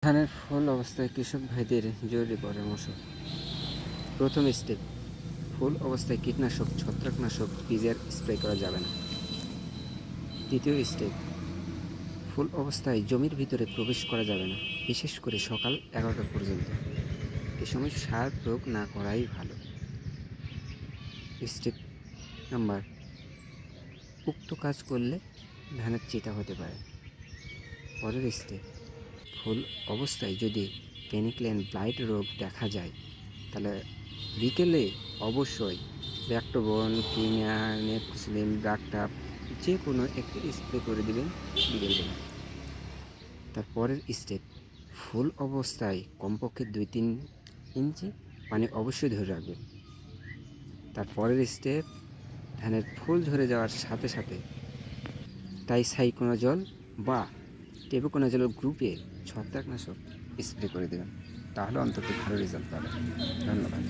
ধানের ফুল অবস্থায় কৃষক ভাইদের জরুরি পরামর্শ। প্রথম স্টেপ, ফুল অবস্থায় কীটনাশক ছত্রাকনাশক বীজের স্প্রে করা যাবে না। দ্বিতীয় স্টেপ, ফুল অবস্থায় জমির ভিতরে প্রবেশ করা যাবে না, বিশেষ করে সকাল 11টা পর্যন্ত। এ সময় সার প্রয়োগ না করাই ভালো। স্টেপ নাম্বার, উক্ত কাজ করলে ধানের চিটা হতে পারে। পরের স্টেপ, ফুল অবস্থায় যদি পেনিক্লিন ব্লাইট রোগ দেখা যায় তাহলে বিকেলে অবশ্যই ব্যাক্টোবন কিংবা নেপসিলিন ব্রাকটাপ যে কোনো একটি স্প্রে করে দিবেন বিকেলবেলা। তারপরের স্টেপ, ফুল অবস্থায় কমপক্ষে 2-3 ইঞ্চি পানি অবশ্যই ধরে রাখবেন। তারপরের স্টেপ, ধানের ফুল ঝরে যাওয়ার সাথে সাথে টাইসাইক্লোজল বা টেবুকোনাজলের গ্রুপে ছত্রাকনাশক স্প্রে করে দেবেন, তাহলে অন্তত ভালো রেজাল্ট পাবেন। ধন্যবাদ।